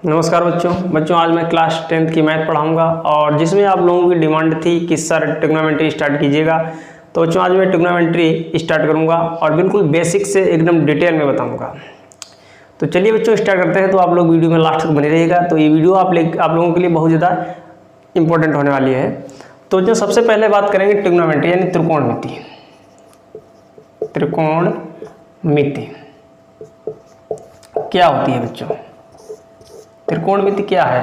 नमस्कार बच्चों आज मैं क्लास 10th की मैथ पढ़ाऊंगा और जिसमें आप लोगों की डिमांड थी कि सर ट्रिग्नोमेट्री स्टार्ट कीजिएगा। तो बच्चों आज मैं ट्रिग्नोमेट्री स्टार्ट करूंगा और बिल्कुल बेसिक से एकदम डिटेल में बताऊंगा। तो चलिए बच्चों स्टार्ट करते हैं। तो आप लोग वीडियो में लास्ट तक बने रहिएगा। तो ये वीडियो आप लोगों के लिए बहुत ज़्यादा इंपॉर्टेंट होने वाली है। तो जो सबसे पहले बात करेंगे ट्रिग्नोमेट्री यानी त्रिकोणमिति। त्रिकोणमिति क्या होती है बच्चों? त्रिकोणमिति क्या है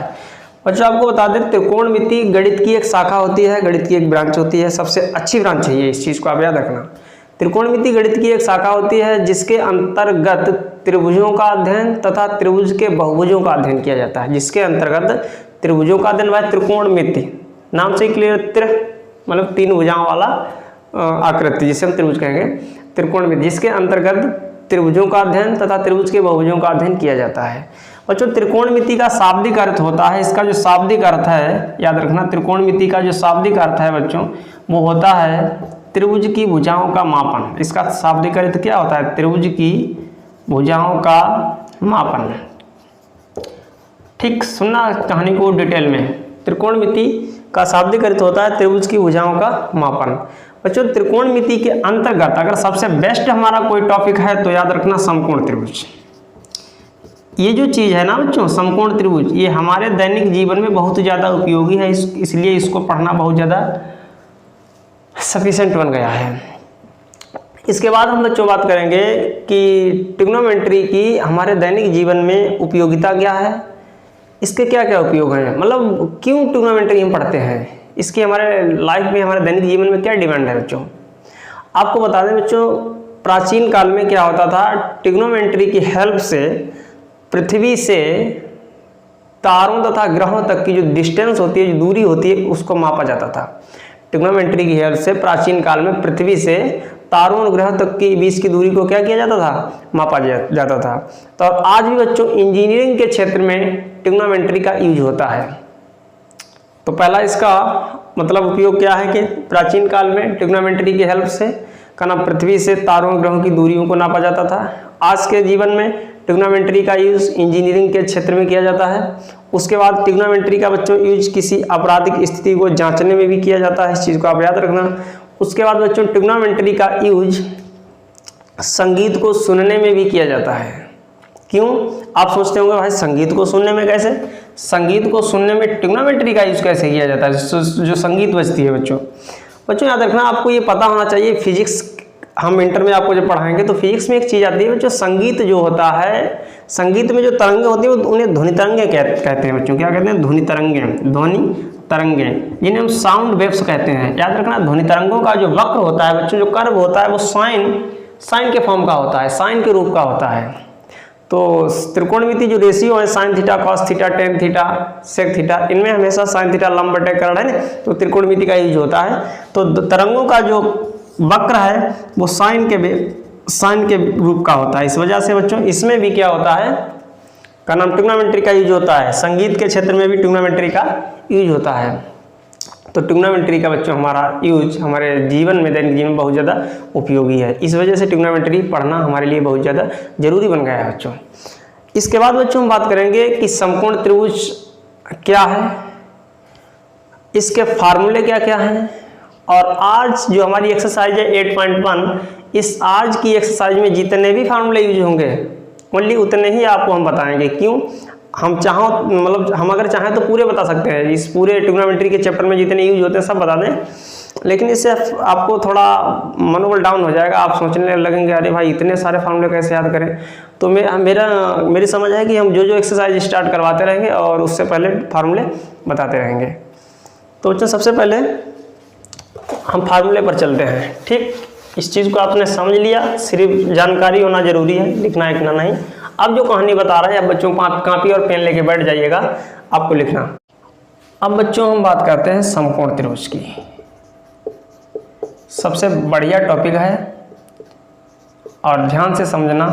बच्चों? आपको बता दें, त्रिकोणमिति गणित की एक शाखा होती है, गणित की एक ब्रांच होती है। सबसे अच्छी ब्रांच है ये, इस चीज़ को आप याद रखना। त्रिकोणमिति गणित की एक शाखा होती है जिसके अंतर्गत त्रिभुजों का अध्ययन तथा त्रिभुज के बहुभुजों का अध्ययन किया जाता है। जिसके अंतर्गत त्रिभुजों का अध्ययन भाई त्रिकोणमिति नाम से क्लियर, मतलब तीन भुजाओं वाला आकृति जिसे हम त्रिभुज कहेंगे, त्रिकोणमिति, जिसके अंतर्गत त्रिभुजों का अध्ययन तथा त्रिभुज के बहुभुजों का अध्ययन किया जाता है। बच्चों त्रिकोणमिति का शाब्दिक अर्थ होता है, इसका जो शाब्दिक अर्थ है याद रखना, त्रिकोणमिति का जो शाब्दिक अर्थ है बच्चों वो होता है त्रिभुज की भुजाओं का मापन। इसका शाब्दिक अर्थ क्या होता है? त्रिभुज की भुजाओं का मापन। ठीक सुनना कहानी को डिटेल में। त्रिकोणमिति का शाब्दिक अर्थ होता है त्रिभुज की भुजाओं का मापन। बच्चों त्रिकोणमिति के अंतर्गत अगर सबसे बेस्ट हमारा कोई टॉपिक है तो याद रखना समकोण त्रिभुज। ये जो चीज़ है ना बच्चों, समकोण त्रिभुज, ये हमारे दैनिक जीवन में बहुत ज़्यादा उपयोगी है। इसलिए इसको पढ़ना बहुत ज़्यादा सफिशिएंट बन गया है। इसके बाद हम बच्चों बात करेंगे कि ट्रिग्नोमेट्री की हमारे दैनिक जीवन में उपयोगिता क्या है, इसके क्या क्या उपयोग हैं, मतलब क्यों ट्रिग्नोमेट्री हम पढ़ते हैं, इसकी हमारे लाइफ में, हमारे दैनिक जीवन में क्या डिमांड है बच्चों। आपको बता दें बच्चों, प्राचीन काल में क्या होता था, ट्रिग्नोमेट्री की हेल्प से पृथ्वी से तारों तथा ग्रहों तक की जो डिस्टेंस होती है, जो दूरी होती है, उसको मापा जाता था। ट्रिग्नोमेट्री की हेल्प से प्राचीन काल में पृथ्वी से तारों और ग्रहों तक की बीच की दूरी को क्या किया जाता था? मापा जाता था। तो आज भी बच्चों इंजीनियरिंग के क्षेत्र में ट्रिग्नोमेट्री का यूज होता है। तो पहला इसका मतलब उपयोग क्या है कि प्राचीन काल में ट्रिग्नोमेट्री की हेल्प से पृथ्वी से तारों और ग्रहों की दूरियों को नापा जाता था। आज के जीवन में ट्रिग्नोमेट्री का यूज इंजीनियरिंग के क्षेत्र में किया जाता है। उसके बाद ट्रिग्नोमेट्री का बच्चों यूज किसी आपराधिक स्थिति को जांचने में भी किया जाता है, इस चीज़ को आप याद रखना। उसके बाद बच्चों ट्रिग्नोमेट्री का यूज संगीत को सुनने में भी किया जाता है। क्यों? आप सोचते होंगे भाई संगीत को सुनने में कैसे? संगीत को सुनने में ट्रिग्नोमेट्री का यूज कैसे किया जाता है? जो संगीत बजती है बच्चों याद रखना, आपको ये पता होना चाहिए। फिजिक्स हम इंटर में आपको जब पढ़ाएंगे तो फिजिक्स में एक चीज़ आती है बच्चों, संगीत जो होता है, संगीत में जो तरंगे होती है उन्हें ध्वनि तरंगे कहते हैं बच्चों। क्या कहते हैं? ध्वनि तरंगे, जिन्हें हम साउंड वेव्स कहते हैं। याद रखना, ध्वनि तरंगों का जो वक्र होता है बच्चों, जो कर्व होता है, वो साइन के फॉर्म का होता है, साइन के रूप का होता है। तो त्रिकोणमिति जो रेशियो है sine theta, cos theta, tan theta, sec theta, इनमें हमेशा साइन थीटा लंब बटे कर्ण है ना, तो त्रिकोणमिति का यूज होता है। तो तरंगों का जो वक्र है वो साइन के रूप का होता है। इस वजह से बच्चों इसमें भी क्या होता है का नाम ट्रिग्नोमेट्री का यूज होता है। संगीत के क्षेत्र में भी ट्रिग्नोमेट्री का यूज होता है। तो ट्रिग्नोमेट्री का बच्चों हमारा यूज हमारे जीवन में, दैनिक जीवन में बहुत ज़्यादा उपयोगी है। इस वजह से ट्रिग्नोमेट्री पढ़ना हमारे लिए बहुत ज़्यादा जरूरी बन गया है बच्चों। इसके बाद बच्चों हम बात करेंगे कि समकोण त्रिभुज क्या है, इसके फार्मूले क्या क्या हैं। और आज जो हमारी एक्सरसाइज है 8.1, इस आज की एक्सरसाइज में जितने भी फार्मूले यूज होंगे ओनली उतने ही आपको हम बताएंगे। क्यों? हम हम अगर चाहें तो पूरे बता सकते हैं, इस पूरे ट्रिग्नोमेट्री के चैप्टर में जितने यूज होते हैं सब बता दें, लेकिन इससे आपको थोड़ा मनोबल डाउन हो जाएगा। आप सोचने लगेंगे अरे भाई इतने सारे फार्मूले कैसे याद करें। तो मेरी समझ है कि हम जो एक्सरसाइज स्टार्ट करवाते रहेंगे और उससे पहले फार्मूले बताते रहेंगे। तो बच्चों सबसे पहले हम फार्मूले पर चलते हैं। ठीक, इस चीज़ को आपने समझ लिया, सिर्फ जानकारी होना जरूरी है, लिखना लिखना नहीं। अब जो कहानी बता रहा है, अब बच्चों कापी और पेन लेके बैठ जाइएगा, आपको लिखना। अब बच्चों हम बात करते हैं समकोण त्रिभुज की। सबसे बढ़िया टॉपिक है और ध्यान से समझना,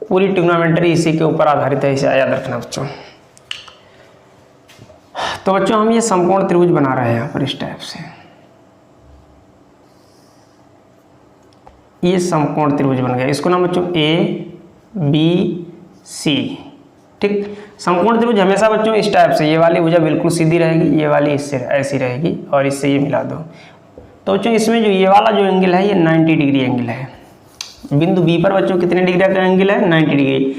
पूरी ट्रिग्नोमेट्री इसी के ऊपर आधारित है, इसे याद रखना बच्चों। तो बच्चों हम ये समकोण त्रिभुज बना रहे हैं यहाँ पर इस टाइप से। ये समकोण त्रिभुज बन गया, इसको नाम बच्चों ए बी सी ठीक। समकोण त्रिभुज हमेशा बच्चों इस टाइप से, ये वाली भुजा बिल्कुल सीधी रहेगी, ये वाली इससे ऐसी रहेगी और इससे ये मिला दो। तो बच्चों इसमें जो ये वाला जो एंगल है ये 90 डिग्री एंगल है। बिंदु बी पर बच्चों कितने डिग्री का एंगल है? 90 डिग्री।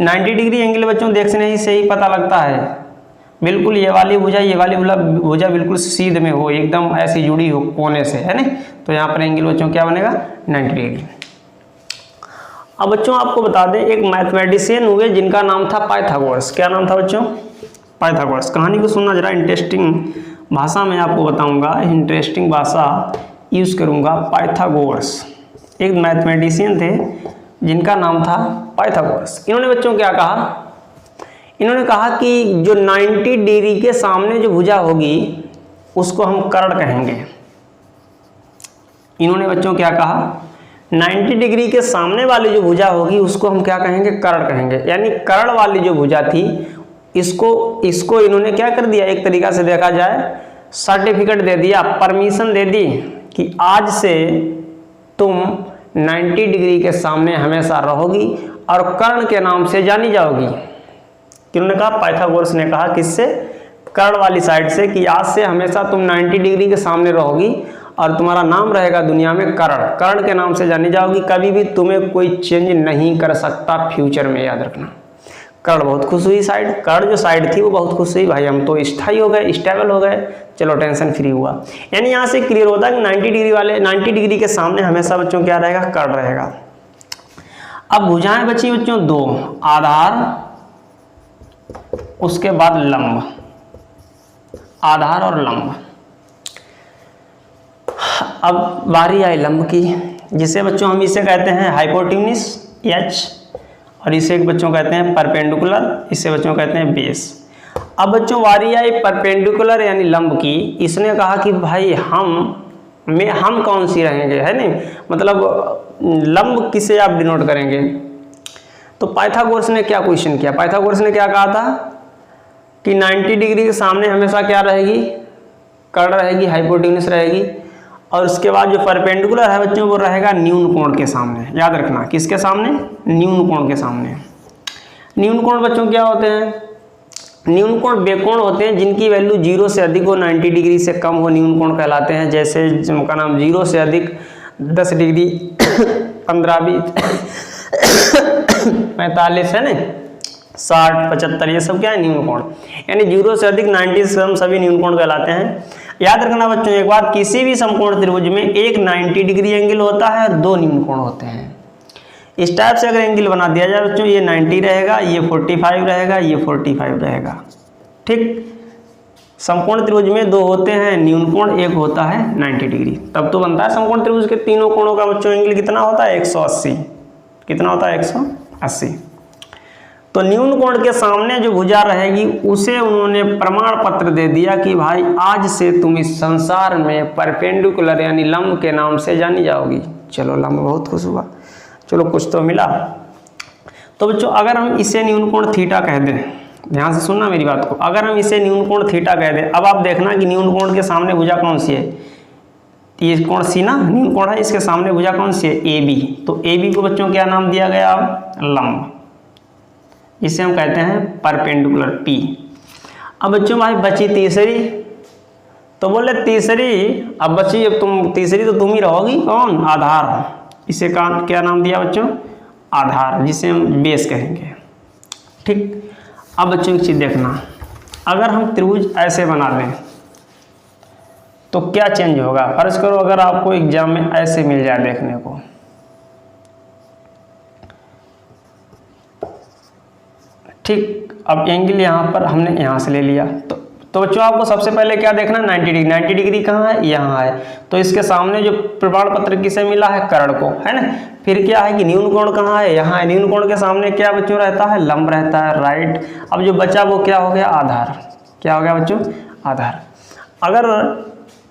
90 डिग्री एंगल बच्चों देखने से ही पता लगता है बिल्कुल ये वाली भुजा बिल्कुल सीध में हो, एकदम ऐसी जुड़ी हो कोने से, है ना। तो यहाँ पर एंगल बच्चों क्या बनेगा? 90 डिग्री। अब बच्चों आपको बता दें, एक मैथमेटिशियन हुए जिनका नाम था पाइथागोरस। क्या नाम था बच्चों? पाइथागोरस। कहानी को सुनना जरा, इंटरेस्टिंग भाषा में आपको बताऊंगा, इंटरेस्टिंग भाषा यूज़ करूंगा। पाइथागोरस एक मैथमेटिशियन थे जिनका नाम था पाइथागोरस। इन्होंने बच्चों क्या कहा? इन्होंने कहा कि जो 90 डिग्री के सामने जो भुजा होगी उसको हम कर्ण कहेंगे। इन्होंने बच्चों क्या कहा? 90 डिग्री के सामने वाली जो भुजा होगी उसको हम क्या कहेंगे? कर्ण कहेंगे। यानी कर्ण वाली जो भुजा थी इसको इन्होंने क्या कर दिया, एक तरीका से देखा जाए सर्टिफिकेट दे दिया, परमिशन दे दी कि आज से तुम 90 डिग्री के सामने हमेशा रहोगी और कर्ण के नाम से जानी जाओगी। किन्होंने कहा? पाइथागोरस ने कहा। किससे? कर्ण वाली साइड से, कि आज से हमेशा तुम 90 डिग्री के सामने रहोगी और तुम्हारा नाम रहेगा दुनिया में कर्ण। कर्ण के नाम से जानी जाओगी, कभी भी तुम्हें कोई चेंज नहीं कर सकता फ्यूचर में, याद रखना। कर्ण बहुत खुश हुई साइड, कर्ण जो साइड थी वो बहुत खुश हुई, भाई हम तो स्थायी हो गए, स्टेबल हो गए, चलो टेंशन फ्री हुआ। यानी यहाँ से क्लियर होता है कि 90 डिग्री के सामने हमेशा बच्चों क्या रहेगा? कर्ण रहेगा। अब भुजाएं बची बच्चों दो, आधार उसके बाद लंब, आधार और लंब। अब बारी आई लंब की, जिसे बच्चों हम इसे कहते हैं हाइपोटेन्यूस एच, और इसे बच्चों कहते हैं परपेंडिकुलर, इसे बच्चों कहते हैं बेस। अब बच्चों बारी आई परपेंडिकुलर यानी लंब की। इसने कहा कि भाई हम कौन सी रहेंगे, है नहीं, मतलब लंब किसे आप डिनोट करेंगे। तो पाइथागोरस ने क्या क्वेश्चन किया? पाइथागोरस ने क्या कहा था कि 90 डिग्री के सामने हमेशा क्या रहेगी? कर्ण रहेगी, हाइपोटेन्यूस रहेगी, और उसके बाद जो परपेंडिकुलर है बच्चों वो रहेगा न्यून कोण के सामने। याद रखना, किसके सामने? न्यून कोण के सामने। न्यून कोण बच्चों क्या होते हैं? न्यून कोण वे कोण होते हैं जिनकी वैल्यू 0 से अधिक हो, 90 डिग्री से कम हो, न्यून कोण कहलाते हैं। जैसे जिनका नाम 0 से अधिक 10 डिग्री 15 20 45 है ना, 60 75, ये सब क्या है? न्यून कोण। यानी 0 से अधिक 90 से कम सभी न्यून कोण कहलाते हैं। याद रखना बच्चों एक बात, किसी भी समकोण त्रिभुज में एक 90 डिग्री एंगल होता है और दो न्यून कोण होते हैं। इस टाइप से अगर एंगल बना दिया जाए बच्चों, ये 90 रहेगा, ये 45 रहेगा, ये 45 रहेगा, ठीक। समकोण त्रिभुज में दो होते हैं न्यून कोण, एक होता है 90 डिग्री। तब तो बनता है समकोण त्रिभुज के तीनों कोणों का बच्चों एंगल कितना होता है? 180। कितना होता है? 180। तो न्यून कोण के सामने जो भुजा रहेगी उसे उन्होंने प्रमाण पत्र दे दिया कि भाई आज से तुम इस संसार में परपेंडिकुलर यानी लंब के नाम से जानी जाओगी। चलो लंब बहुत खुश हुआ, चलो कुछ तो मिला। तो बच्चों अगर हम इसे न्यून कोण थीटा कह दें, ध्यान से सुनना मेरी बात को, अगर हम इसे न्यून कोण थीटा कह दें, अब आप देखना कि न्यून कोण के सामने भुजा कौन सी है? ये कोण सी ना, न्यून कोण है, इसके सामने भुजा कौन सी है? A B. तो ए बी को बच्चों क्या नाम दिया गया? लंब। इसे हम कहते हैं परपेंडिकुलर पी। अब बच्चों भाई बची तीसरी, तो बोले तीसरी अब बची, अब तुम तीसरी तो तुम ही रहोगी, कौन? आधार। इसे क्या नाम दिया बच्चों? आधार, जिसे हम बेस कहेंगे, ठीक। अब बच्चों एक चीज देखना, अगर हम त्रिभुज ऐसे बना दें तो क्या चेंज होगा? फर्ज करो अगर आपको एग्जाम में ऐसे मिल जाए देखने को, ठीक। अब एंगल यहाँ पर हमने यहाँ से ले लिया, तो बच्चों आपको सबसे पहले क्या देखना? 90 डिग्री। 90 डिग्री कहाँ है? यहाँ है। तो इसके सामने जो प्रमाण पत्र किसे मिला है? कर्ण को, है ना। फिर क्या है कि न्यून कोण कहाँ है? यहाँ है। न्यून कोण के सामने क्या बच्चों रहता है? लंब रहता है, राइट। अब जो बचा वो क्या हो गया? आधार। क्या हो गया बच्चों? आधार। अगर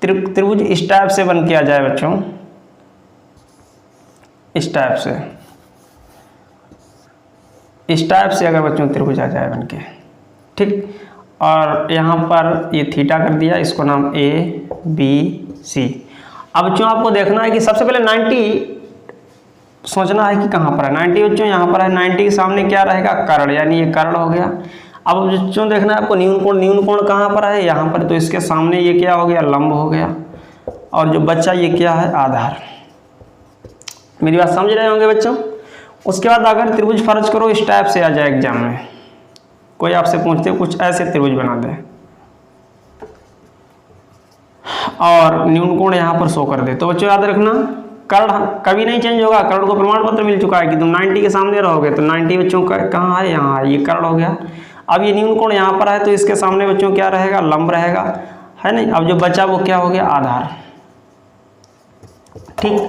त्रिभुज इस टाइप से बन के आ जाए बच्चों, इस टाइप से अगर बच्चों त्रिभुज आ जाए बनके, ठीक, और यहाँ पर ये थीटा कर दिया, इसको नाम A B C। अब बच्चों आपको देखना है कि सबसे पहले 90 सोचना है कि कहाँ पर है 90 बच्चों, यहाँ पर है 90 के सामने क्या रहेगा, कर्ण, यानी ये कर्ण हो गया। अब बच्चों देखना है आपको न्यून कोण कहाँ पर है, यहाँ पर, तो इसके सामने ये क्या हो गया, लंब हो गया, और जो बच्चा ये क्या है, आधार। मेरी बात समझ रहे होंगे बच्चों। उसके बाद अगर त्रिभुज फर्ज करो, इस टाइप से आ जाए एग्जाम में, कोई आपसे पूछते कुछ ऐसे त्रिभुज बना दे और न्यून कोण यहाँ पर शो कर दे, तो बच्चों याद रखना कर्ण कभी नहीं चेंज होगा। कर्ण को प्रमाण पत्र मिल चुका है कि तुम 90 के सामने रहोगे, तो 90 बच्चों का कहाँ है, यहाँ है, ये कर्ण हो गया। अब ये न्यून कोण यहाँ पर है, तो इसके सामने बच्चों क्या रहेगा, लंब रहेगा, है नहीं। अब जो बचा वो क्या हो गया, आधार। ठीक,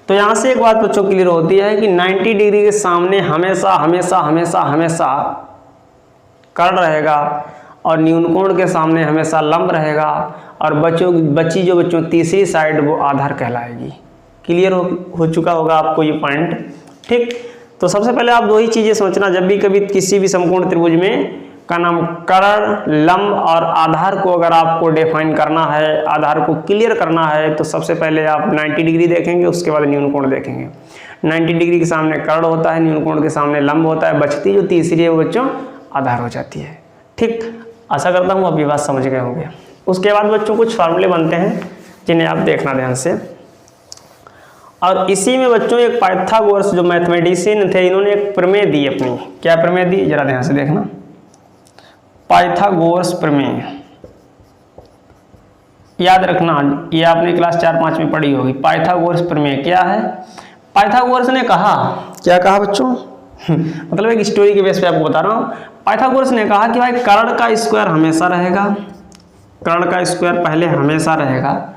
तो यहाँ से एक बात बच्चों क्लियर होती है कि 90 डिग्री के सामने हमेशा हमेशा हमेशा हमेशा कर्ण रहेगा, और न्यून कोण के सामने हमेशा लंब रहेगा, और बची जो बच्चों तीसरी साइड वो आधार कहलाएगी। क्लियर हो चुका होगा आपको ये पॉइंट। ठीक, तो सबसे पहले आप दो ही चीज़ें सोचना, जब भी कभी किसी भी समकोण त्रिभुज में का नाम कर्ण, लंब और आधार को अगर आपको डिफाइन करना है, आधार को क्लियर करना है, तो सबसे पहले आप 90 डिग्री देखेंगे, उसके बाद न्यून कोण देखेंगे। 90 डिग्री के सामने कर्ण होता है, न्यून कोण के सामने लंब होता है, बचती जो तीसरी है वो बच्चों आधार हो जाती है। ठीक, आशा करता हूँ आप ये बात समझ गए होंगे। उसके बाद बच्चों कुछ फार्मूले बनते हैं जिन्हें आप देखना ध्यान से, और इसी में बच्चों एक पाइथागोरस जो मैथमेटिशियन थे, इन्होंने एक प्रमेय दी अपनी। क्या प्रमेय दी, जरा ध्यान से देखना, पाइथागोरस प्रमेय। याद रखना, ये आपने क्लास 4-5 में पढ़ी होगी। पाइथागोरस प्रमेय क्या है, पाइथागोरस ने कहा, क्या कहा बच्चों मतलब एक स्टोरी के बेस पे आपको बता रहा हूँ। पाइथागोरस ने कहा कि भाई कर्ण का स्क्वायर हमेशा रहेगा, कर्ण का स्क्वायर पहले हमेशा रहेगा,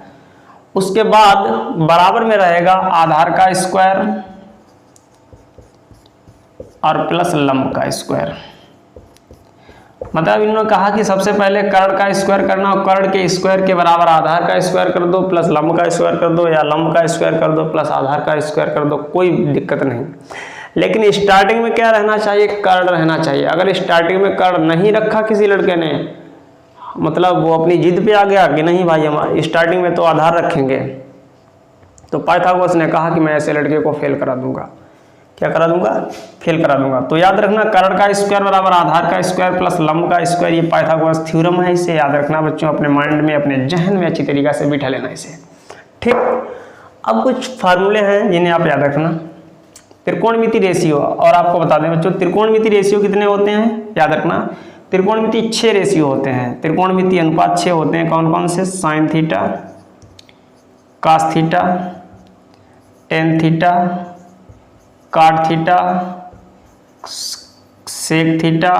उसके बाद बराबर में रहेगा आधार का स्क्वायर और प्लस लंब का स्क्वायर। मतलब इन्होंने कहा कि सबसे पहले कर्ण का स्क्वायर करना, और कर्ण के स्क्वायर के बराबर आधार का स्क्वायर कर दो, प्लस लंब का स्क्वायर कर दो, या लंब का स्क्वायर कर दो प्लस आधार का स्क्वायर कर दो, कोई दिक्कत नहीं। लेकिन स्टार्टिंग में क्या रहना चाहिए, कर्ण रहना चाहिए। अगर स्टार्टिंग में कर्ण नहीं रखा किसी लड़के ने, मतलब वो अपनी जिद पे आ गया कि नहीं भाई हम स्टार्टिंग में तो आधार रखेंगे, तो पाइथागोरस ने कहा कि मैं ऐसे लड़के को फेल करा दूंगा। क्या करा दूंगा, फेल करा दूंगा। तो याद रखना कर्ण का स्क्वायर बराबर आधार का स्क्वायर प्लस लंब का स्क्वायर, ये पाइथागोरस थ्योरम है, इसे याद रखना बच्चों, अपने माइंड में अपने जहन में अच्छी तरीके से बिठा लेना इसे। ठीक, अब कुछ फार्मूले हैं जिन्हें आप याद रखना। त्रिकोणमिति रेशियो, और आपको बता दें बच्चों त्रिकोणमिति रेशियो कितने होते हैं, याद रखना त्रिकोणमिति 6 रेशियो होते हैं, त्रिकोणमिति अनुपात 6 होते हैं। कौन कौन से, sine theta, cos theta, tan theta, cot theta, sec theta,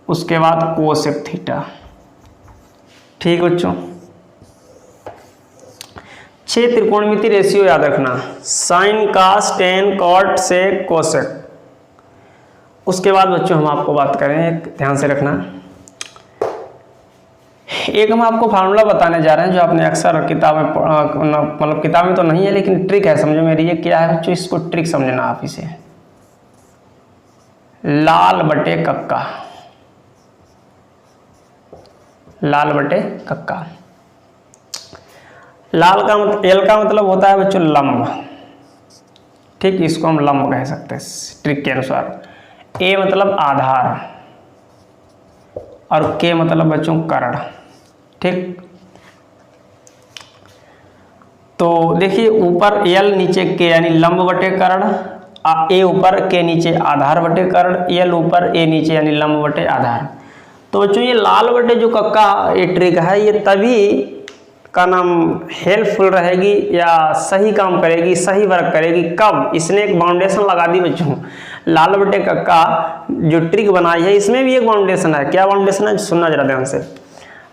उसके बाद कोसेक थीटा। ठीक बच्चों, 6 त्रिकोणमिति रेशियो याद रखना, साइन, कास, टेन, कॉट, सेक, कोसेक। उसके बाद बच्चों हम आपको बात करें, ध्यान से रखना, एक हम आपको फार्मूला बताने जा रहे हैं जो आपने अक्सर किताब में, मतलब किताब में तो नहीं है लेकिन ट्रिक है, समझो मेरी। ये क्या है बच्चों, इसको ट्रिक समझना आप इसे, लाल बटे कक्का, लाल बटे कक्का। लाल का एल का मतलब होता है बच्चों लंब, ठीक, इसको हम लंब कह सकते हैं ट्रिक के अनुसार। ए मतलब आधार, और के मतलब बच्चों कर्ण। ठीक, तो देखिए ऊपर एल नीचे के, यानी लंब बटे कर्ण, ए ऊपर के नीचे आधार बटे कर्ण, एल ऊपर ए नीचे यानी लंब बटे आधार। तो बच्चों ये लाल बटे जो कक्का ये ट्रिक है, ये तभी का नाम हेल्पफुल रहेगी या सही काम करेगी, सही वर्क करेगी कब, इसने एक बाउंडेशन लगा दी बच्चों। लाल बटे कक्का जो ट्रिक बनाई है इसमें भी एक बाउंडेशन है। क्या बाउंडेशन है, सुनना जरा ध्यान से।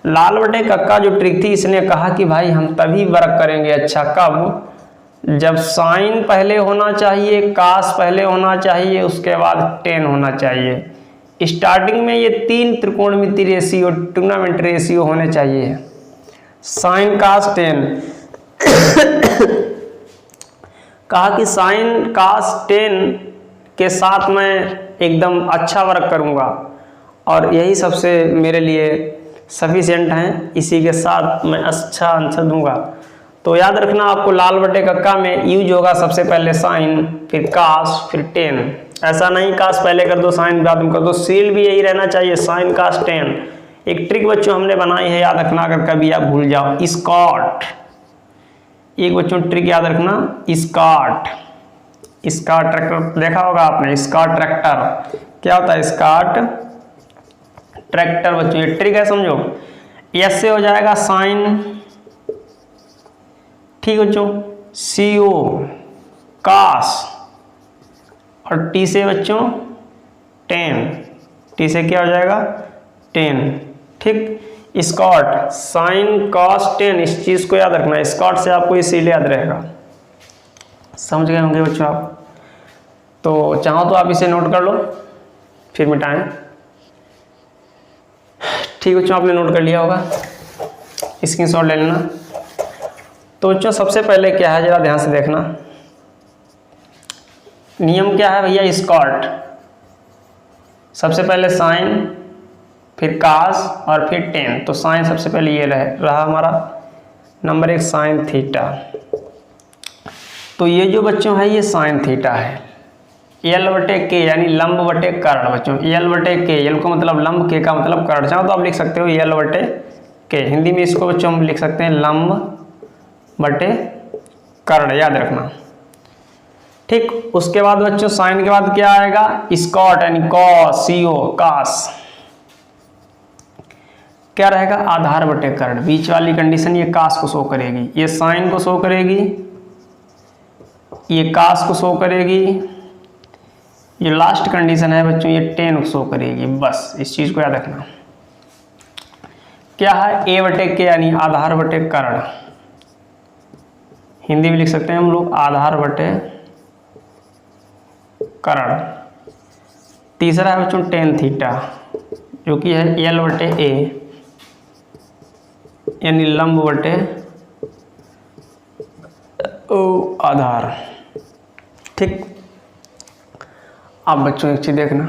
लाल बटे कक्का जो ट्रिक थी, इसने कहा कि भाई हम तभी वर्क करेंगे अच्छा कब, जब साइन पहले होना चाहिए, कास पहले होना चाहिए, उसके बाद टेन होना चाहिए। स्टार्टिंग में ये 3 त्रिकोणमिति रेशियो, ट्रिग्नोमेट्री रेशियो होने चाहिए, साइन, कास, टेन। कहा कि साइन, कास, टेन के साथ मैं एकदम अच्छा वर्क करूंगा और यही सबसे मेरे लिए सफिशिएंट हैं, इसी के साथ मैं अच्छा आंसर दूंगा। तो याद रखना आपको लाल बटे कक्का में यूज होगा सबसे पहले साइन, फिर कास, फिर टेन। ऐसा नहीं कास पहले कर दो साइन बाद में कर दो, सील भी यही रहना चाहिए, साइन कास टेन। एक ट्रिक बच्चों हमने बनाई है, याद रखना अगर कभी आप भूल जाओ, स्कॉट। एक बच्चों ट्रिक याद रखना, स्कॉट। स्कॉट ट्रैक्टर देखा होगा आपने, स्कॉट ट्रैक्टर क्या होता है, स्कॉट ट्रैक्टर। बच्चों ये ट्रिक है समझो। एस से हो जाएगा साइन, ठीक बच्चों, CO कास, और टी से बच्चों टेन, टी से क्या हो जाएगा टेन, ठीक। स्कॉट साइन कॉस टेन, इस चीज को याद रखना, स्कॉट से आपको इसीलिए याद रहेगा। समझ गए होंगे बच्चों आप। तो चाहो तो आप इसे नोट कर लो फिर मिटाएं। ठीक बच्चों, आपने नोट कर लिया होगा, स्क्रीनशॉट ले लेना। तो बच्चों सबसे पहले क्या है जरा ध्यान से देखना, नियम क्या है भैया, स्कॉट। सबसे पहले साइन, फिर कास और फिर टेन। तो साइन सबसे पहले ये रहा हमारा नंबर 1 साइन थीटा। तो ये जो बच्चों है ये साइन थीटा है, एल बटे के यानी लंब बटे कर्ण। बच्चों एल बटे के, एल को मतलब लंब, के का मतलब कर्ण। चाहो तो आप लिख सकते हो एल बटे के, हिंदी में इसको बच्चों हम लिख सकते हैं लंब बटे कर्ण, याद रखना, ठीक। उसके बाद बच्चों साइन के बाद क्या आएगा, स्कॉट यानी कॉस, CO कास। क्या रहेगा, आधार बटे कर्ण। बीच वाली कंडीशन ये कास को शो करेगी, ये साइन को शो करेगी, ये कास को शो करेगी, ये लास्ट कंडीशन है बच्चों ये टेन को शो करेगी। बस इस चीज को याद रखना। क्या है, ए बटे के यानी आधार बटे कर्ण, हिंदी में लिख सकते हैं हम लोग आधार बटे कर्ण। तीसरा है बच्चों टेन थीटा, जो कि है एल बटे ए यानी लंब बटे ओ आधार, ठीक। अब बच्चों एक चीज देखना,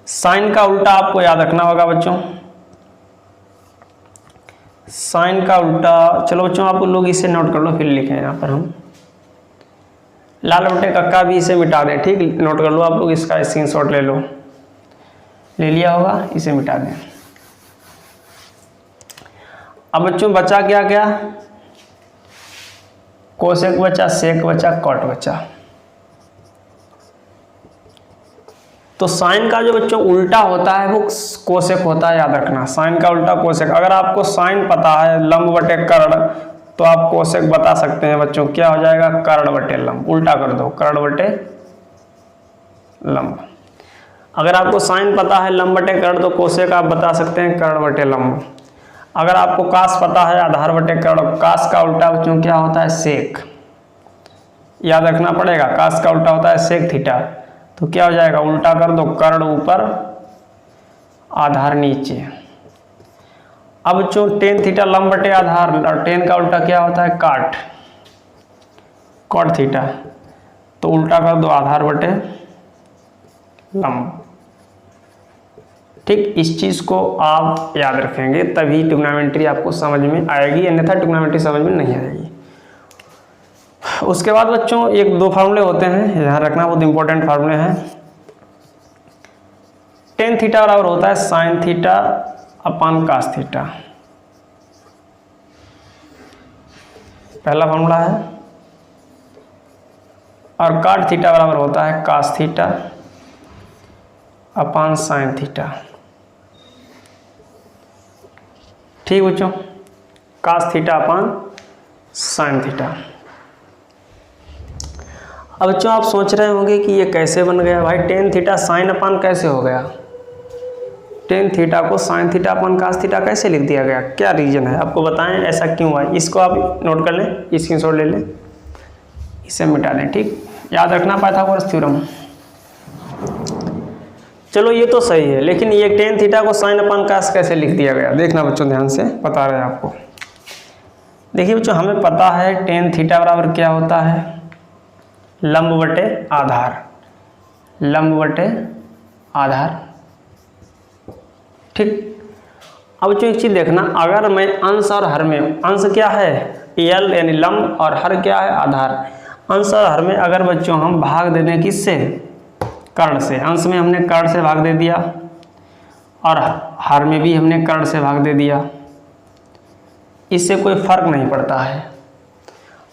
साइन का उल्टा आपको याद रखना होगा बच्चों, साइन का उल्टा। चलो बच्चों आप लोग इसे नोट कर लो, फिर लिखें यहाँ पर हम लाल बटे कक्का भी इसे मिटा दें, ठीक। नोट कर लो आप लोग, इसका स्क्रीनशॉट ले लो, ले लिया होगा, इसे मिटा दें। अब बच्चों बचा क्या क्या, कोसेक बचा, सेक बचा, कॉट बचा। तो साइन का जो बच्चों उल्टा होता है वो कोसेक होता है, याद रखना, साइन का उल्टा कोसेक। अगर आपको साइन पता है लंब बटे कर्ण, तो आप कोसेक बता सकते हैं बच्चों, क्या हो जाएगा कर्ण बटे लंब। उल्टा कर दो, कर्ण बटे लंब। अगर आपको साइन पता है लंब बटे कर्ण, तो कोसेक आप बता सकते हैं कर्ण बटे लंब। अगर आपको कास पता है आधार बटे कर्ण, कास का उल्टा बच्चों क्या होता है सेक, याद रखना पड़ेगा, कास का उल्टा होता है सेक थीटा। तो क्या हो जाएगा, उल्टा कर दो, कर्ण ऊपर आधार नीचे। अब बच्चों टेन थीटा लंब बटे आधार, और टेन का उल्टा क्या होता है काट, कॉट थीटा। तो उल्टा कर दो आधार बटे लंब, ठीक। इस चीज को आप याद रखेंगे तभी ट्रिग्नोमेट्री आपको समझ में आएगी, अन्यथा ट्रिग्नोमेट्री समझ में नहीं आएगी। उसके बाद बच्चों एक दो फार्मूले होते हैं, ध्यान रखना, बहुत इंपॉर्टेंट फार्मूले हैं। टेन थीटा बराबर होता है sine theta upon cos theta, पहला फार्मूला है। और काट थीटा बराबर होता है cos theta upon sine theta, ठीक बच्चों, cos theta upon sine theta. अब बच्चों आप सोच रहे होंगे कि ये कैसे बन गया भाई, टेन थीटा साइन अपान कैसे हो गया, टेन थीटा को sine theta upon cos theta कैसे लिख दिया गया, क्या रीजन है, आपको बताएं ऐसा क्यों हुआ। इसको आप नोट कर लें, स्क्रीनशॉट ले लें, इसे मिटा दें, ठीक। याद रखना पाइथागोरस थ्योरम। चलो ये तो सही है, लेकिन ये टेन थीटा को साइन अपान कास कैसे लिख दिया गया, देखना बच्चों ध्यान से, बता रहे हैं आपको। देखिए बच्चों हमें पता है टेन थीटा बराबर क्या होता है, लंब बटे आधार, लंब बटे आधार, ठीक। अब बच्चों एक चीज़ देखना, अगर मैं अंश और हर में, अंश क्या है एल यानी लंब, और हर क्या है आधार। अंश और हर में अगर बच्चों हम भाग दे दें किससे, कर्ण से, अंश में हमने कर्ण से भाग दे दिया और हर में भी हमने कर्ण से भाग दे दिया, इससे कोई फर्क नहीं पड़ता है।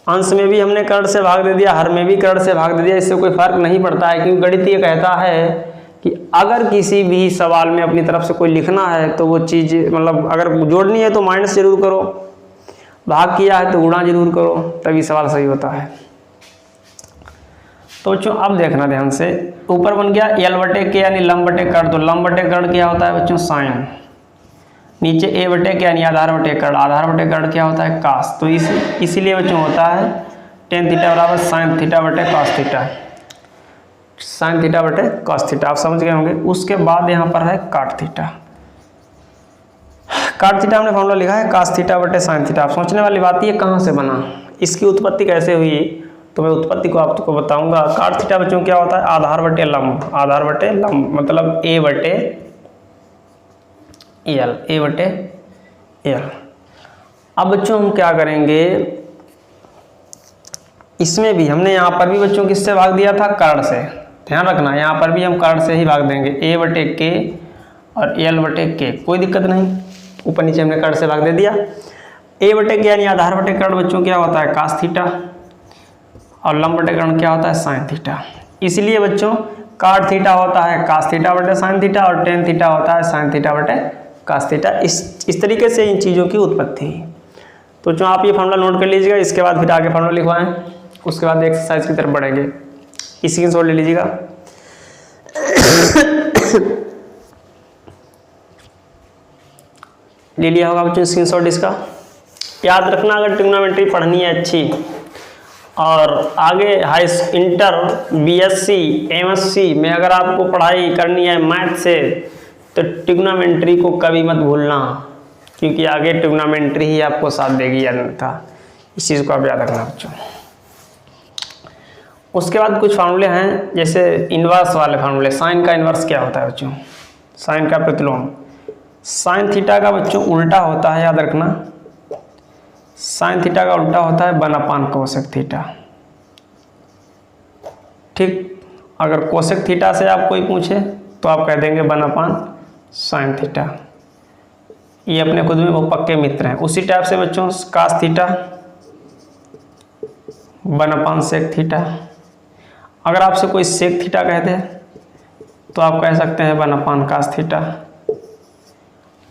अंश में भी हमने कर्ण से भाग दे दिया, हर में भी कर्ण से भाग दे दिया, इससे कोई फर्क नहीं पड़ता है, क्योंकि गणित ये कहता है कि अगर किसी भी सवाल में अपनी तरफ से कोई लिखना है तो वो चीज़ मतलब अगर जोड़नी है तो माइनस जरूर करो, भाग किया है तो गुणा जरूर करो, तभी सवाल सही होता है। तो बच्चों अब देखना ध्यान से, ऊपर बन गया एल बटे के यानी लंब बटे कर्ण, तो लंब बटे कर्ण क्या होता है बच्चों साइन, नीचे ए बटे के यानी आधार बटे कर्ण, आधार बटे कर्ण क्या होता है कास, तो इसीलिए बच्चों होता है टेन थीटा बराबर साइन थीटा बटे कॉस थीटा, साइन थीटा बटे कॉस थीटा, आप समझ गए होंगे। उसके बाद यहाँ पर है काट थीटा, काट थीटा हमने फॉर्मूला लिखा है कास थीटा बटे साइन थीटा। आप सोचने वाली बात ये कहाँ से बना, इसकी उत्पत्ति कैसे हुई, तो मैं उत्पत्ति को आपको बताऊंगा। काट थीटा बच्चों क्या होता है आधार बटे लंब, आधार बटे लंब मतलब ए बटे एल, ए बटे एल। अब बच्चों हम क्या करेंगे, इसमें भी हमने यहाँ पर भी बच्चों किससे भाग दिया था कर्ण से, ध्यान रखना यहाँ पर भी हम कर्ण से ही भाग देंगे, ए बटे के और एल बटे के, कोई दिक्कत नहीं, ऊपर नीचे हमने कर्ण से भाग दे दिया। ए बटे के यानी आधार बटे कर्ण बच्चों क्या होता है कास थीटा, और लंब बटे कर्ण क्या होता है साइन थीटा, इसलिए बच्चों काट थीटा होता है कास थीटा बटे साइन थीटा और टेन थीटा होता है साइन थीटा बटे कास थीटा। इस तरीके से इन चीज़ों की उत्पत्ति। तो जो आप ये फॉर्मूला नोट कर लीजिएगा, इसके बाद फिर आगे फॉर्मूला लिखवाएं, उसके बाद एक्सरसाइज की तरफ बढ़ेंगे। इसी स्क्रीनशॉट ले लीजिएगा। ले लिया होगा बच्चों स्क्रीनशॉट इसका। याद रखना अगर ट्रिग्नोमेट्री पढ़नी है अच्छी और आगे हाई इंटर बीएससी एमएससी में अगर आपको पढ़ाई करनी है मैथ से, तो ट्रिग्नोमेट्री को कभी मत भूलना, क्योंकि आगे ट्रिग्नोमेट्री ही आपको साथ देगी अन्यथा। इस चीज़ को आप याद रखना बच्चों। उसके बाद कुछ फार्मूले हैं, जैसे इन्वर्स वाले फार्मूले। साइन का इन्वर्स क्या होता है बच्चों, साइन का प्रतिलोम। साइन थीटा का बच्चों उल्टा होता है, याद रखना, साइन थीटा का उल्टा होता है 1/cos कोसेक थीटा। ठीक, अगर कोसेक थीटा से आप कोई पूछे तो आप कह देंगे 1/sin थीटा। ये अपने खुद में वो पक्के मित्र हैं। उसी टाइप से बच्चों कास थीटा 1/sec थीटा। अगर आपसे कोई सेक थीटा कहते हैं तो आप कह सकते हैं 1/cos थीटा,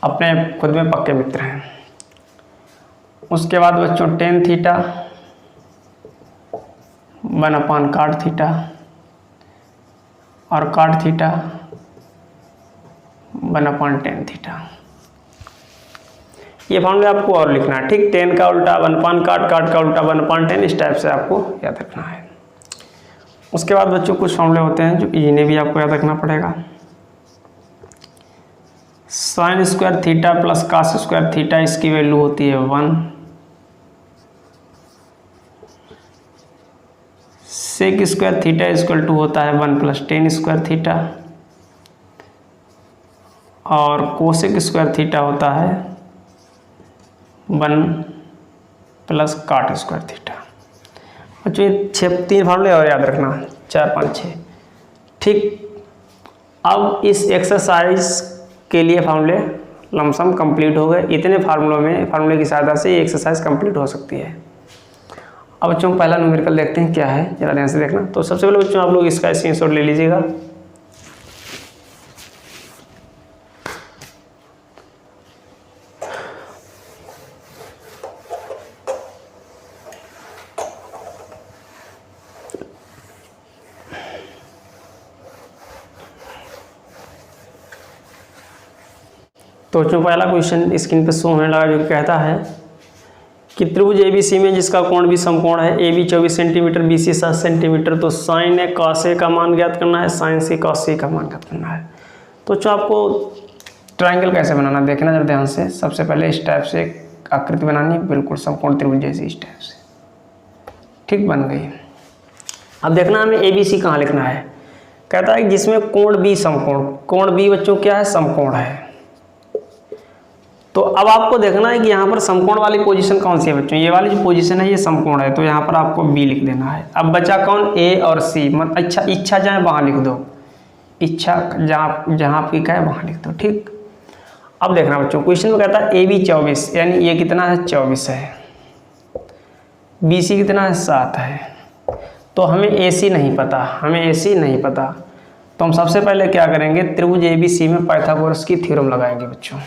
अपने खुद में पक्के मित्र हैं। उसके बाद बच्चों टेन थीटा 1/cot थीटा और cot थीटा 1/tan थीटा। ये फॉर्मूला आपको और लिखना है, ठीक। टेन का उल्टा 1/cot, cot का उल्टा 1/tan, इस टाइप से आपको याद रखना है। उसके बाद बच्चों कुछ फॉर्मूले होते हैं जो इन्हें भी आपको याद रखना पड़ेगा। Sine square theta plus cos square theta, इसकी वैल्यू होती है 1। Sec square theta equal to होता है 1 + tan स्क्वायर थीटा, और कोसेक स्क्वायर थीटा होता है 1 + cot स्क्वायर थीटा। बच्चों ये 3 फार्मूले और याद रखना, 4 5 6, ठीक। अब इस एक्सरसाइज के लिए फार्मूले लमसम कंप्लीट हो गए। इतने फार्मूले की सहायता से ये एक्सरसाइज कंप्लीट हो सकती है। अब बच्चों पहला न्यूमेरिकल देखते हैं क्या है, जरा ध्यान से देखना। तो सबसे पहले बच्चों आप लोग इसका स्क्रीनशॉट ले लीजिएगा। तो बच्चों पहला क्वेश्चन स्क्रीन पे शो होने लगा, जो कहता है कि त्रिभुज एबीसी में जिसका कोण भी समकोण है, A B 24 centimetre, B C 7 centimetre, तो साइन ए कॉस ए का मान ज्ञात करना है, साइन सी कॉस सी का मान ज्ञात करना है। तो जो आपको ट्रायंगल कैसे बनाना देखना जरा ध्यान से। सबसे पहले इस टाइप से एक आकृति बनानी, बिल्कुल समकोण त्रिभुज जैसी, इस टाइप से, ठीक, बन गई। अब देखना हमें ए बी सी कहाँ लिखना है। कहता है जिसमें कोण बी समकोण, कोण बी बच्चों क्या है समकोण है। तो अब आपको देखना है कि यहाँ पर समकोण वाली पोजीशन कौन सी है बच्चों। ये वाली जो पोजीशन है ये समकोण है, तो यहाँ पर आपको बी लिख देना है। अब बचा कौन, ए और सी। मत अच्छा इच्छा चाहे वहाँ लिख दो, इच्छा जहाँ जहाँ आपकी क्या है वहाँ लिख दो, ठीक। अब देखना बच्चों, क्वेश्चन में कहता है ए बी 24, यानी ये कितना है 24 है, बी सी कितना है 7 है। तो हमें ए सी नहीं पता, हमें ए सी नहीं पता, तो हम सबसे पहले क्या करेंगे, त्रिभुज ए बी सी में पाइथागोरस की थ्योरम लगाएंगे बच्चों।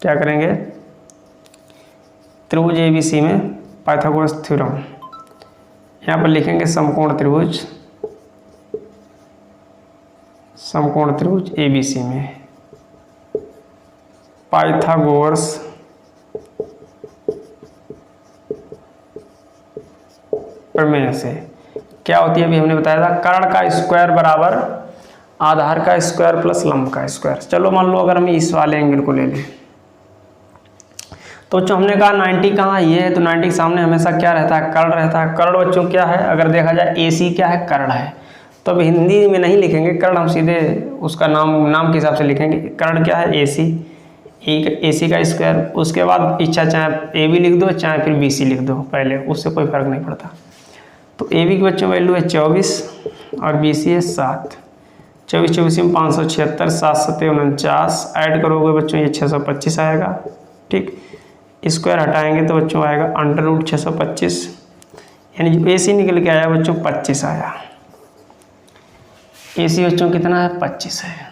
क्या करेंगे, त्रिभुज ए बी सी में पाइथागोरस थ्योरम। यहाँ पर लिखेंगे समकोण त्रिभुज, समकोण त्रिभुज ए बी सी में पाइथागोरस प्रमेय से क्या होती है, अभी हमने बताया था, कर्ण का स्क्वायर बराबर आधार का स्क्वायर प्लस लंब का स्क्वायर। चलो मान लो अगर हम इस वाले एंगल को ले लें, तो जो हमने कहा 90 कहाँ ये है, तो 90 के सामने हमेशा क्या रहता है, कर्ण रहता है। कर्ण बच्चों क्या है, अगर देखा जाए ए सी क्या है, कर्ण है। तो अब हिंदी में नहीं लिखेंगे कर्ण, हम सीधे उसका नाम के हिसाब से लिखेंगे। कर्ण क्या है, ए सी का स्क्वायर। उसके बाद इच्छा चाहे ए बी लिख दो चाहे फिर बी सी लिख दो पहले, उससे कोई फर्क नहीं पड़ता। तो ए बी की बच्चों वैल्यू है 24 और बी सी है 7। 24 में 576, 7 7 49, ऐड करोगे बच्चों ये 625 आएगा, ठीक। स्क्वायर हटाएंगे तो बच्चों आएगा √625, यानी जो ए सी निकल के आया बच्चों 25 आया। ए सी बच्चों कितना है, 25 है।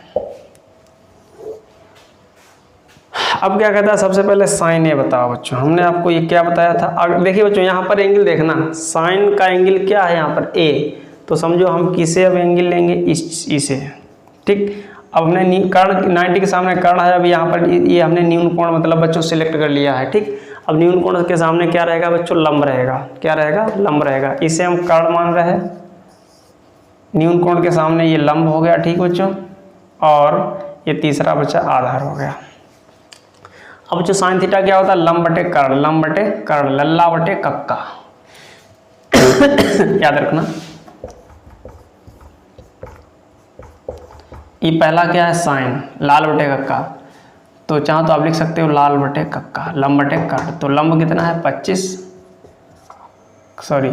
अब क्या कहता है, सबसे पहले साइन ए बताओ बच्चों। हमने आपको ये क्या बताया था, अगर देखिए बच्चों यहाँ पर एंगल देखना, साइन का एंगल क्या है यहाँ पर ए, तो समझो हम किसे अब एंगल लेंगे, इसे, ठीक। अब हमने कर्ण 90 के सामने कर्ण है, अब यहाँ पर ये हमने न्यून कोण मतलब बच्चों सिलेक्ट कर लिया है, ठीक। अब न्यून कोण के सामने क्या रहेगा बच्चों, लंब रहेगा। क्या रहेगा, लंब रहेगा। इसे हम कर्ण मान रहे हैं, न्यून कोण के सामने ये लंब हो गया, ठीक बच्चों। और ये तीसरा बच्चा आधार हो गया। अब जो साइन थीटा क्या होता है, लंब बटे कर्ण, लंब बटे कर्ण, लल्ला बटे कक्का याद रखना। ये पहला क्या है, साइन, लाल बटे कक्का, तो चाहो तो आप लिख सकते हो लाल बटे कक्का, लंब बटे कर्ण। तो लंब कितना है 25, सॉरी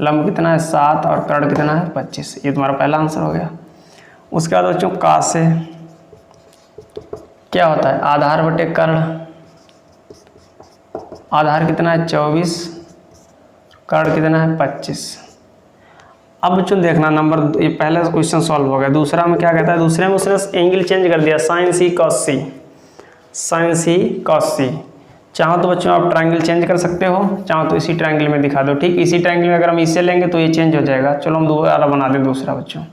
लंब कितना है 7 और कर्ण कितना है 25। ये तुम्हारा पहला आंसर हो गया। उसके बाद बच्चों का से क्या होता है, आधार बटे कर्ण। आधार कितना है 24, कर्ण कितना है 25। अब बच्चों देखना नंबर, ये पहला क्वेश्चन सॉल्व हो गया। दूसरा में क्या कहता है, दूसरे में उसने एंगल चेंज कर दिया, साइन सी कॉस सी, साइन सी कॉस सी। चाहो तो बच्चों आप ट्रायंगल चेंज कर सकते हो, चाहो तो इसी ट्रायंगल में दिखा दो, ठीक। इसी ट्रायंगल में अगर हम इसे लेंगे तो ये चेंज हो जाएगा। चलो हम दोबारा बना दें दूसरा बच्चों।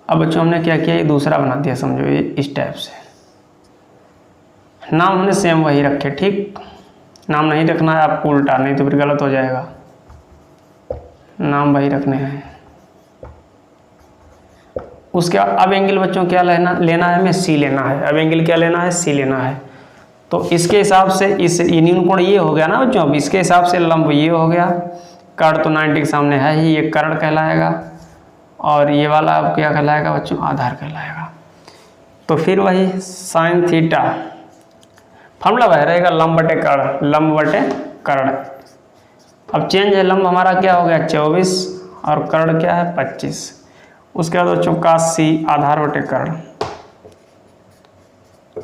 अब बच्चों हमने क्या किया, ये दूसरा बना दिया, समझो ये इस टाइप से। नाम हमने सेम वही रखे, ठीक। नाम नहीं रखना है आपको उल्टा, नहीं तो फिर गलत हो जाएगा। नाम वही रखने हैं। उसके अब एंगल बच्चों क्या लेना है, हमें सी लेना है। अब एंगल क्या लेना है, सी लेना है। तो इसके हिसाब से इस न्यून कोण ये हो गया ना बच्चों। अब इसके हिसाब से लंब ये हो गया, कर्ण तो 90 के सामने है ही, ये कर्ण कहलाएगा। और ये वाला अब क्या कहलाएगा बच्चों, आधार कहलाएगा। तो फिर वही साइन थीटा फॉर्मूला वह रहेगा, लंब बटे कर्ण, लंब बटे कर्ण। अब चेंज है, लंब हमारा क्या हो गया 24 और कर्ण क्या है 25। उसके बाद बच्चों का सी, आधार बटे कर्ण।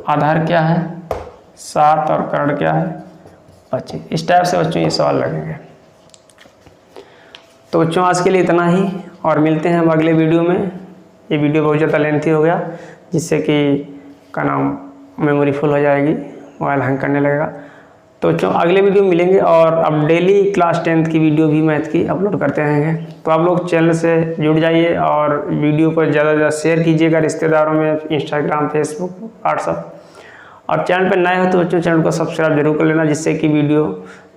आधार क्या है 7 और कर्ण क्या है 25। इस टाइप से बच्चों ये सवाल लगेंगे। तो बच्चों आज के लिए इतना ही, और मिलते हैं हम अगले वीडियो में। ये वीडियो बहुत ज़्यादा लेंथी हो गया, जिससे कि का नाम मेमोरी फुल हो जाएगी, मोबाइल हैंग करने लगेगा। तो बच्चों अगले वीडियो में मिलेंगे, और अब डेली क्लास 10th की वीडियो भी मैथ की अपलोड करते रहेंगे। तो आप लोग चैनल से जुड़ जाइए और वीडियो को ज़्यादा से ज़्यादा शेयर कीजिएगा रिश्तेदारों में, इंस्टाग्राम, फेसबुक, व्हाट्सअप। और चैनल पर नए हो तो बच्चों चैनल को सब्सक्राइब जरूर कर लेना, जिससे कि वीडियो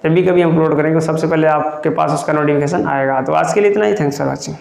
जब भी कभी अपलोड करेंगे तो सबसे पहले आपके पास उसका नोटिफिकेशन आएगा। तो आज के लिए इतना ही, थैंक्स फॉर वॉचिंग।